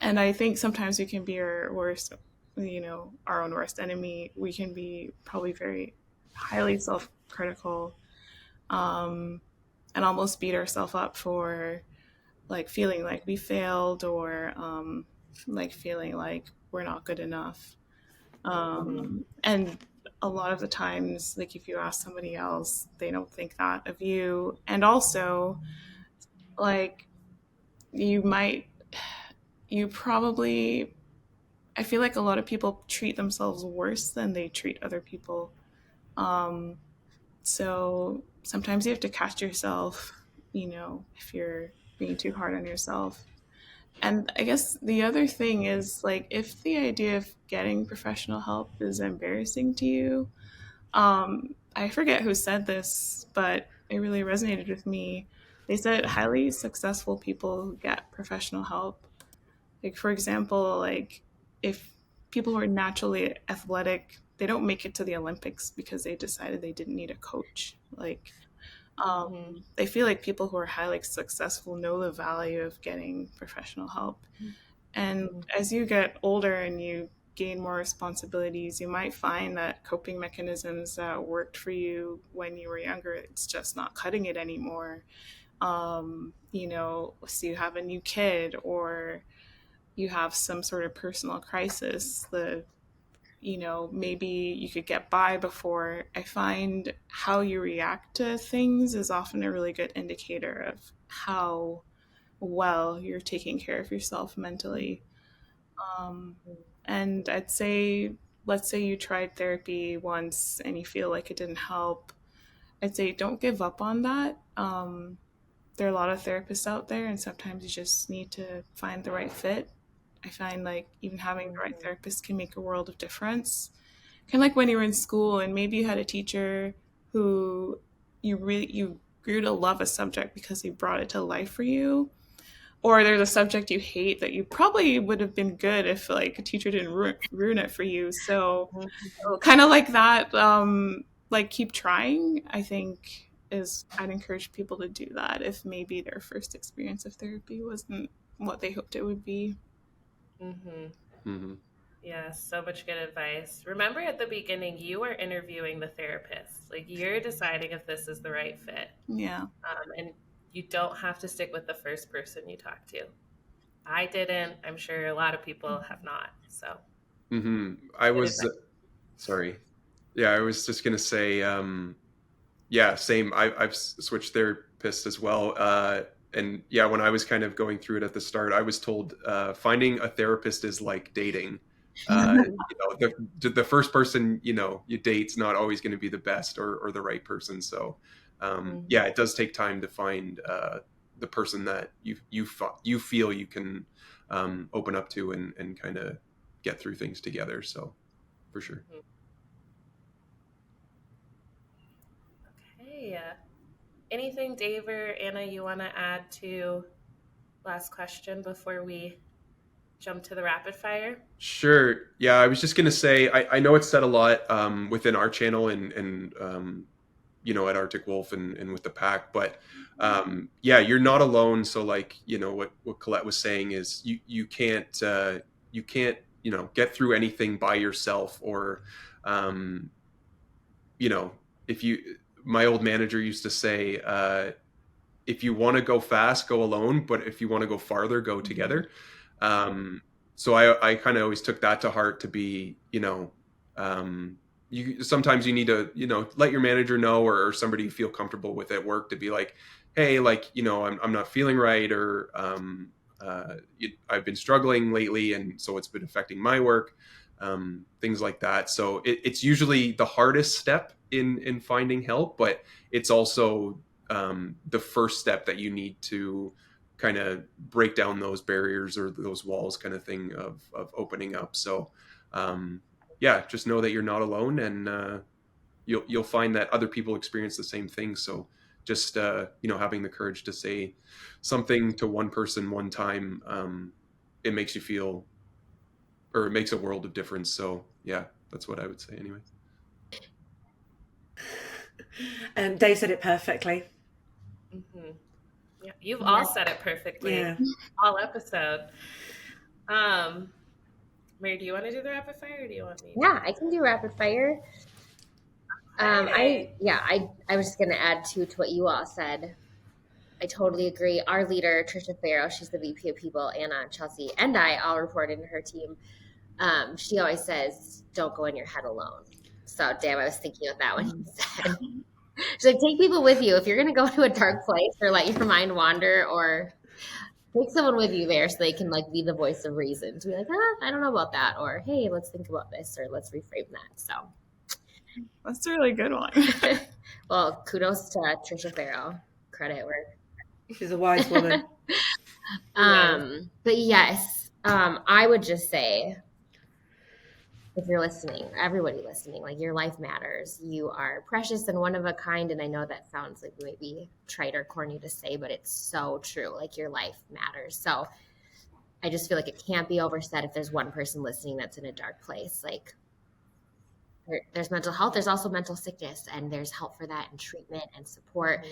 [SPEAKER 4] And I think sometimes we can be our worst, our own worst enemy. We can be probably very highly self-critical, and almost beat ourselves up for like feeling like we failed, or like feeling like we're not good enough. And a lot of the times, like if you ask somebody else, they don't think that of you. And also, like I feel like a lot of people treat themselves worse than they treat other people. So sometimes you have to catch yourself, if you're being too hard on yourself. And I guess the other thing is, like, if the idea of getting professional help is embarrassing to you, I forget who said this, but it really resonated with me. They said highly successful people get professional help. Like, for example, like if people who are naturally athletic, they don't make it to the Olympics because they decided they didn't need a coach. Like, I feel like people who are highly successful know the value of getting professional help. And as you get older and you gain more responsibilities, you might find that coping mechanisms that worked for you when you were younger, it's just not cutting it anymore. So you have a new kid, or you have some sort of personal crisis, maybe you could get by before. I find how you react to things is often a really good indicator of how well you're taking care of yourself mentally. And I'd say, let's say you tried therapy once and you feel like it didn't help. I'd say don't give up on that. There are a lot of therapists out there, and sometimes you just need to find the right fit. I find like even having the right therapist can make a world of difference. Kind of like when you were in school and maybe you had a teacher who you grew to love a subject because he brought it to life for you, or there's a subject you hate that you probably would have been good if like a teacher didn't ruin it for you. So kind of like that, like keep trying, I think, is I'd encourage people to do that if maybe their first experience of therapy wasn't what they hoped it would be.
[SPEAKER 1] Yeah, so much good advice. Remember at the beginning, you are interviewing the therapist. Like, you're deciding if this is the right fit.
[SPEAKER 4] Yeah.
[SPEAKER 1] And you don't have to stick with the first person you talk to. I didn't. I'm sure a lot of people have not. So,
[SPEAKER 5] I was, sorry. Yeah, I was just going to say, yeah, same. I've switched therapists as well. And yeah, when I was kind of going through it at the start, I was told finding a therapist is like dating. The first person you date's not always going to be the best or the right person. So yeah, it does take time to find the person that you feel you can open up to and kind of get through things together. So for sure.
[SPEAKER 1] Okay. Anything, Dave or Anna, you want to add to last question before we jump to the rapid fire?
[SPEAKER 5] Sure. Yeah, I was just gonna say I know it's said a lot within our channel and at Arctic Wolf and with the pack, but yeah, you're not alone. So like what Colette was saying is you can't get through anything by yourself or um, if you my old manager used to say if you want to go fast, go alone, but if you want to go farther, go together. So I kind of always took that to heart to be, you sometimes you need to, let your manager know or somebody you feel comfortable with at work to be like, hey, like, I'm not feeling right or I've been struggling lately. And so it's been affecting my work, things like that. So it's usually the hardest step in finding help, but it's also the first step that you need to kind of break down those barriers or those walls kind of thing of opening up. So yeah, just know that you're not alone and you'll find that other people experience the same thing. So just having the courage to say something to one person one time, it makes you feel, or it makes a world of difference. So yeah, that's what I would say anyway.
[SPEAKER 3] Dave said it perfectly.
[SPEAKER 1] Mm-hmm. Yeah, you've all said it perfectly.
[SPEAKER 3] Yeah.
[SPEAKER 1] All episode. Mary, do you want to do the rapid fire or do you want me?
[SPEAKER 2] Yeah, I can do rapid fire. I was just going to add to what you all said. I totally agree. Our leader, Trisha Farrow, she's the VP of People, Anna, Chelsea, and I all report into her team. She always says, don't go in your head alone. So, damn, I was thinking of that when you said. She's like, take people with you. If you're going to go to a dark place or let your mind wander, or take someone with you there so they can like be the voice of reason. To be like, I don't know about that. Or, hey, let's think about this or let's reframe that. So.
[SPEAKER 4] That's a really good one.
[SPEAKER 2] Well, kudos to Trisha Farrow. Credit where
[SPEAKER 3] she's a wise woman.
[SPEAKER 2] But yes, I would just say, if you're listening, everybody listening, like your life matters. You are precious and one of a kind. And I know that sounds like maybe trite or corny to say, but it's so true. Like your life matters. So I just feel like it can't be oversaid if there's one person listening that's in a dark place. Like there's mental health, there's also mental sickness, and there's help for that and treatment and support.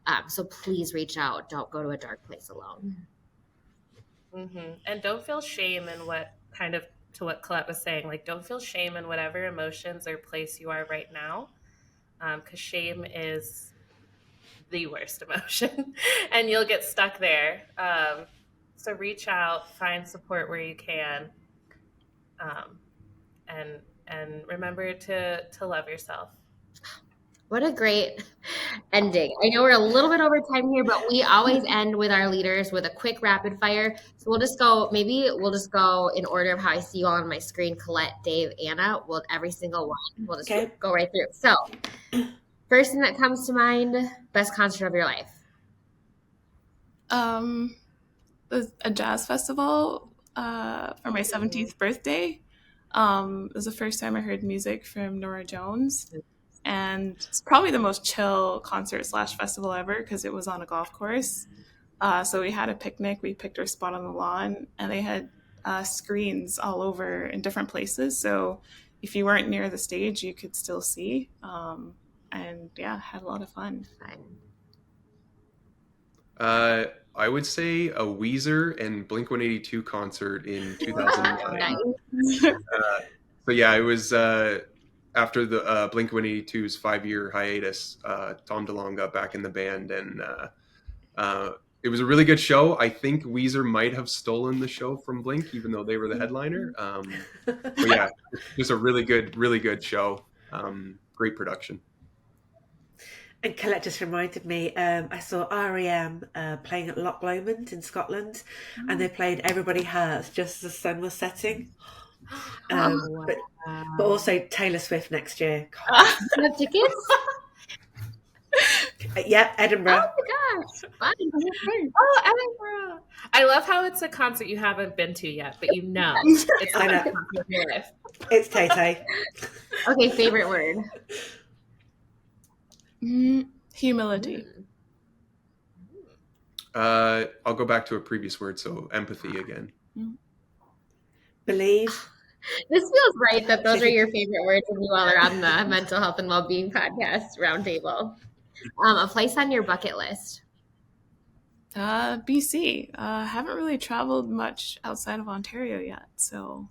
[SPEAKER 2] Mm-hmm. So please reach out. Don't go to a dark place alone.
[SPEAKER 1] Mm-hmm. And don't feel shame in what kind of, to what Colette was saying, like don't feel shame in whatever emotions or place you are right now, because shame is the worst emotion and you'll get stuck there. So reach out, find support where you can, and remember to love yourself.
[SPEAKER 2] What a great ending. I know we're a little bit over time here, but we always end with our leaders with a quick rapid fire. So we'll just go in order of how I see you all on my screen. Colette, Dave, Anna, every single one. We'll just go right through. So first thing that comes to mind, best concert of your life.
[SPEAKER 4] A jazz festival for my 17th birthday. It was the first time I heard music from Nora Jones. And it's probably the most chill concert / festival ever because it was on a golf course. So we had a picnic. We picked our spot on the lawn, and they had screens all over in different places. So if you weren't near the stage, you could still see. And yeah, had a lot of fun.
[SPEAKER 5] I would say a Weezer and Blink-182 concert in 2009. So yeah, it was after the Blink-182's 5-year hiatus. Tom DeLonge got back in the band, and it was a really good show. I think Weezer might have stolen the show from Blink, even though they were the headliner. But yeah, just a really good show. Great production.
[SPEAKER 3] And Colette just reminded me, I saw R.E.M. Playing at Loch Lomond in Scotland, and they played Everybody Hurts just as the sun was setting. But also Taylor Swift next year.
[SPEAKER 2] You have tickets?
[SPEAKER 3] Yeah, Edinburgh.
[SPEAKER 2] Oh my gosh. Fun.
[SPEAKER 1] Oh, Edinburgh. I love how it's a concert you haven't been to yet, but it's
[SPEAKER 3] I know. It's Tay-Tay.
[SPEAKER 2] Okay, favorite word.
[SPEAKER 4] Humility.
[SPEAKER 5] I'll go back to a previous word, so empathy again.
[SPEAKER 3] Believe.
[SPEAKER 2] This feels right that those are your favorite words when you all are on the Mental Health and Wellbeing Podcast Roundtable. A place on your bucket list.
[SPEAKER 4] BC. Haven't really traveled much outside of Ontario yet, so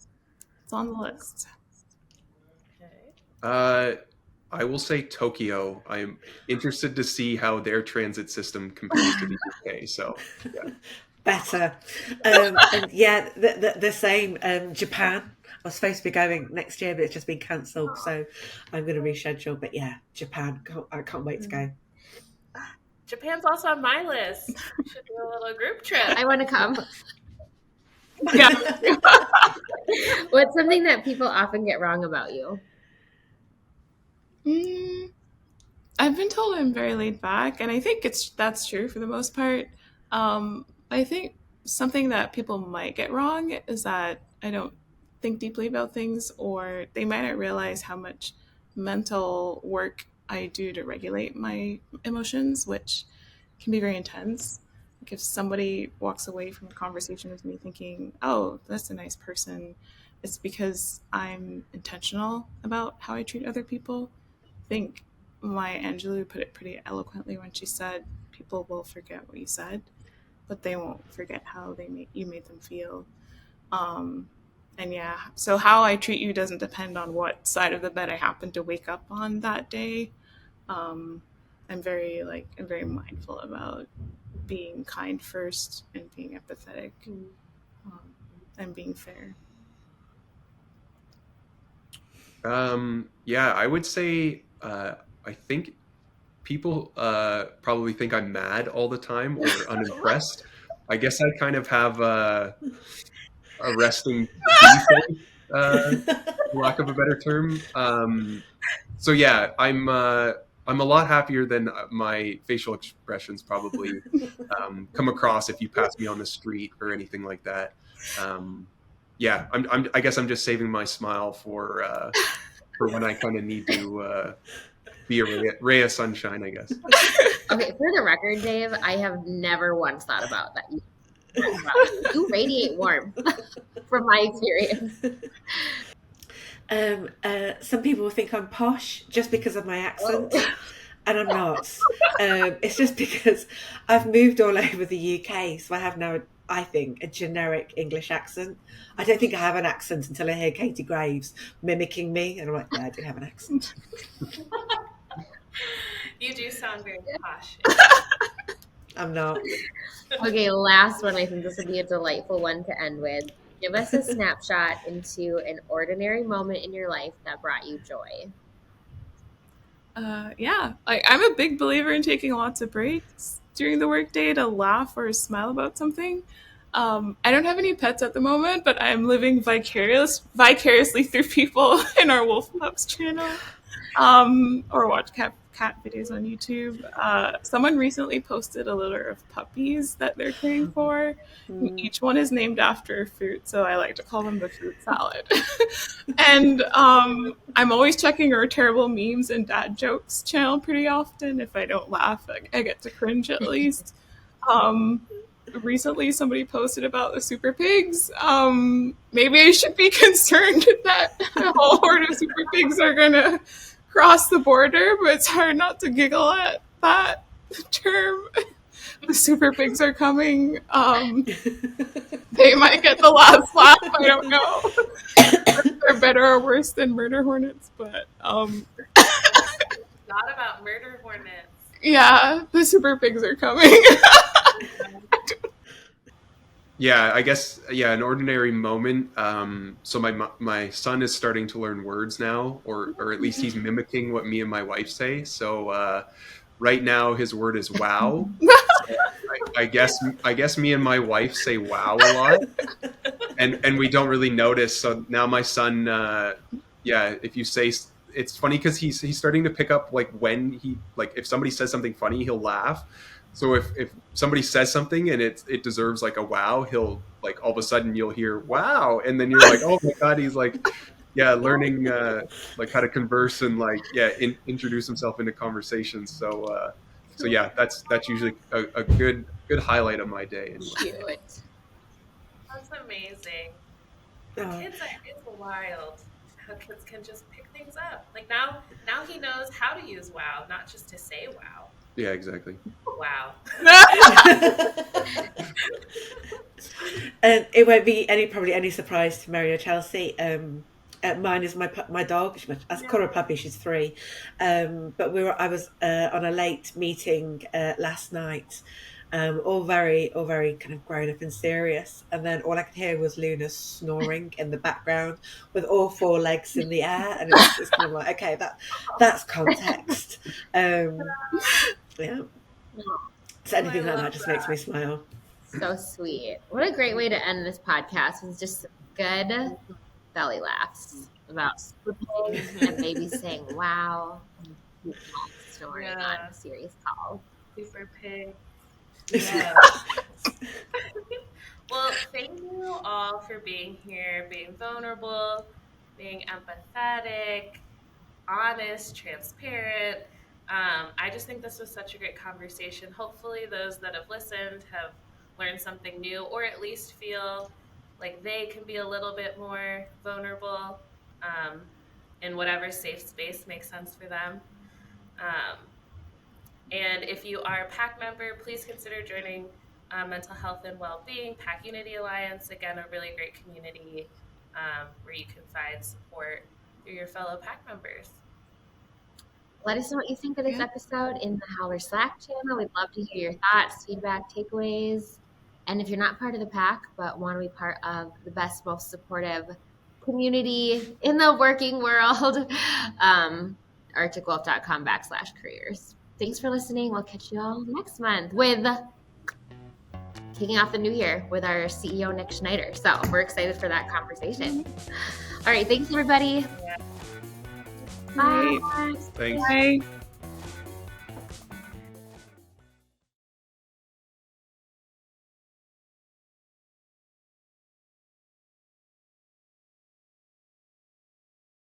[SPEAKER 4] it's on the list.
[SPEAKER 5] I will say Tokyo. I'm interested to see how their transit system compares to the UK. So, yeah.
[SPEAKER 3] Better. And yeah, the same. Japan. I was supposed to be going next year, but it's just been cancelled. So I'm going to reschedule. But yeah, Japan. I can't wait to go.
[SPEAKER 1] Japan's also on my list. We should do a little group trip.
[SPEAKER 2] I want to come.
[SPEAKER 4] Yeah.
[SPEAKER 2] What's something that people often get wrong about you?
[SPEAKER 4] I've been told I'm very laid back, and I think that's true for the most part. I think something that people might get wrong is that I don't think deeply about things, or they might not realize how much mental work I do to regulate my emotions, which can be very intense. Like if somebody walks away from a conversation with me thinking, oh, that's a nice person, it's because I'm intentional about how I treat other people. I think Maya Angelou put it pretty eloquently when she said, people will forget what you said, but they won't forget how you made them feel. And yeah, so how I treat you doesn't depend on what side of the bed I happen to wake up on that day. I'm very mindful about being kind first and being empathetic, and being fair.
[SPEAKER 5] Yeah, I would say I think people probably think I'm mad all the time or unimpressed. I guess I kind of have a resting defense, for lack of a better term. So yeah, I'm a lot happier than my facial expressions probably come across if you pass me on the street or anything like that. Yeah, I guess I'm just saving my smile for when I kind of need to be a ray of sunshine, I guess.
[SPEAKER 2] Okay, for the record, Dave, I have never once thought about that. You radiate warmth from my experience.
[SPEAKER 3] Some people think I'm posh just because of my accent, and I'm not. It's just because I've moved all over the UK, so I have now, I think, a generic English accent. I don't think I have an accent until I hear Katie Graves mimicking me, and I'm like, yeah, I do have an accent.
[SPEAKER 1] You do sound very posh.
[SPEAKER 3] I'm not.
[SPEAKER 2] Okay, last one. I think this would be a delightful one to end with. Give us a snapshot into an ordinary moment in your life that brought you joy.
[SPEAKER 4] Yeah, I'm a big believer in taking lots of breaks during the workday to laugh or smile about something. I don't have any pets at the moment, but I'm living vicariously through people in our Wolf Pups channel, or watch cat videos on YouTube. Someone recently posted a litter of puppies that they're caring for. Each one is named after a fruit, so I like to call them the fruit salad. And I'm always checking our terrible memes and dad jokes channel pretty often. If I don't laugh, I get to cringe at least. Recently somebody posted about the super pigs. Maybe I should be concerned that a whole horde of super pigs are gonna cross the border, but it's hard not to giggle at that term. The super pigs are coming. They might get the last laugh. I don't know. They're better or worse than murder hornets, but
[SPEAKER 1] Not about murder hornets.
[SPEAKER 4] Yeah, the super pigs are coming.
[SPEAKER 5] Yeah, I guess, an ordinary moment. So my son is starting to learn words now, or at least he's mimicking what me and my wife say. So right now his word is wow. I guess me and my wife say wow a lot, and we don't really notice. So now my son, if you say, it's funny because he's starting to pick up when if somebody says something funny, he'll laugh. So if somebody says something and it deserves a wow, he'll all of a sudden you'll hear wow, and then you're like, oh my god, he's learning how to converse and introduce himself into conversations. So yeah, that's usually a good good highlight of my day. Anyway.
[SPEAKER 2] Cute.
[SPEAKER 1] That's amazing.
[SPEAKER 3] Oh.
[SPEAKER 1] Kids are, it's wild how kids can just pick things up. Like now he knows how to use WOW, not just to say WOW.
[SPEAKER 5] Yeah, exactly.
[SPEAKER 1] Wow.
[SPEAKER 3] And it won't be probably any surprise to Mary or Chelsea. Mine is my dog. I call her a puppy. She's 3. But I was on a late meeting last night, all very kind of grown up and serious. And then all I could hear was Luna snoring in the background with all 4 legs in the air, and it's kind of like, okay, that's context. Yeah. So anything like that just makes me smile.
[SPEAKER 2] So sweet. What a great way to end this podcast with just good belly laughs about slipping and babies saying wow and snoring on a serious call.
[SPEAKER 1] Super pig. Yeah. Well, thank you all for being here, being vulnerable, being empathetic, honest, transparent. I just think this was such a great conversation. Hopefully those that have listened have learned something new, or at least feel like they can be a little bit more vulnerable in whatever safe space makes sense for them. And if you are a PAC member, please consider joining Mental Health and Wellbeing, PAC Unity Alliance. Again, a really great community where you can find support through your fellow PAC members.
[SPEAKER 2] Let us know what you think of this episode in the Howler Slack channel. We'd love to hear your thoughts, feedback, takeaways. And if you're not part of the PAC but want to be part of the best, most supportive community in the working world, arcticwolf.com/careers. Thanks for listening. We'll catch you all next month with kicking off the new year with our CEO, Nick Schneider. So we're excited for that conversation. All right. Thanks, everybody.
[SPEAKER 1] Yeah.
[SPEAKER 2] Bye.
[SPEAKER 5] Thanks.
[SPEAKER 4] Bye.